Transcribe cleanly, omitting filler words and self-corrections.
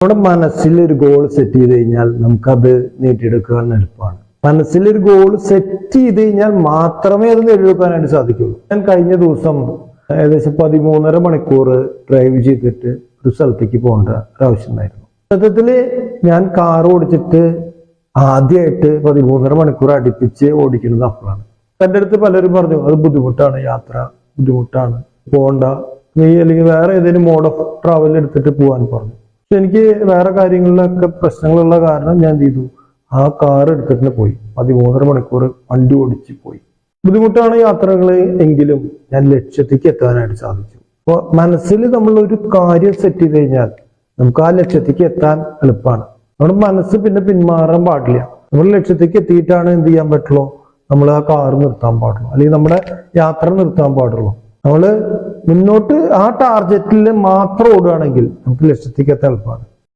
നമ്മുടെ മനസ്സിൽ ഒരു ഗോൾ സെറ്റ് ചെയ്ത് കഴിഞ്ഞാൽ നമുക്കത് നേടിയെടുക്കാൻ എളുപ്പമാണ്. മനസ്സിൽ ഒരു ഗോൾ സെറ്റ് ചെയ്ത് കഴിഞ്ഞാൽ മാത്രമേ അത് നേടിയെടുക്കാനായിട്ട് സാധിക്കുള്ളൂ. ഞാൻ കഴിഞ്ഞ ദിവസം ഏകദേശം 13.5 മണിക്കൂർ ഡ്രൈവ് ചെയ്തിട്ട് ഒരു സ്ഥലത്തേക്ക് പോകേണ്ട ഒരാവശ്യം ഉണ്ടായിരുന്നു. സത്യത്തില് ഞാൻ കാർ ഓടിച്ചിട്ട് ആദ്യമായിട്ട് 13.5 മണിക്കൂർ അടുപ്പിച്ച് ഓടിക്കുന്നത് അപ്പോഴാണ്. എൻ്റെ അടുത്ത് പലരും പറഞ്ഞു അത് ബുദ്ധിമുട്ടാണ്, യാത്ര ബുദ്ധിമുട്ടാണ്, പോകണ്ട, നീ അല്ലെങ്കിൽ വേറെ ഏതെങ്കിലും മോഡ് ഓഫ് ട്രാവൽ എടുത്തിട്ട് പോകാൻ പറഞ്ഞു. പക്ഷെ എനിക്ക് വേറെ കാര്യങ്ങളിലൊക്കെ പ്രശ്നങ്ങളുള്ള കാരണം ഞാൻ ചെയ്തു, ആ കാർ എടുത്തിട്ട് പോയി. 13.5 മണിക്കൂർ വണ്ടി ഓടിച്ച് പോയി. ബുദ്ധിമുട്ടാണ് യാത്രകൾ എങ്കിലും ഞാൻ ലക്ഷ്യത്തേക്ക് എത്താനായിട്ട് സാധിച്ചു. അപ്പോൾ മനസ്സിൽ നമ്മൾ ഒരു കാര്യം സെറ്റ് ചെയ്ത് കഴിഞ്ഞാൽ നമുക്ക് ആ ലക്ഷ്യത്തേക്ക് എത്താൻ എളുപ്പമാണ്. നമ്മുടെ മനസ്സ് പിന്നെ പിന്മാറാൻ പാടില്ല. നമ്മൾ ലക്ഷ്യത്തേക്ക് എത്തിയിട്ടാണ് എന്ത് ചെയ്യാൻ പറ്റുള്ളൂ, നമ്മൾ ആ കാർ നിർത്താൻ പാടുള്ളൂ, അല്ലെങ്കിൽ നമ്മുടെ യാത്ര നിർത്താൻ പാടുള്ളൂ. നമ്മൾ മുന്നോട്ട് ആ ടാർഗറ്റിൽ മാത്രം ഓടുകയാണെങ്കിൽ നമുക്ക് ലക്ഷ്യത്തേക്ക് എത്താൻ എളുപ്പമാണ്.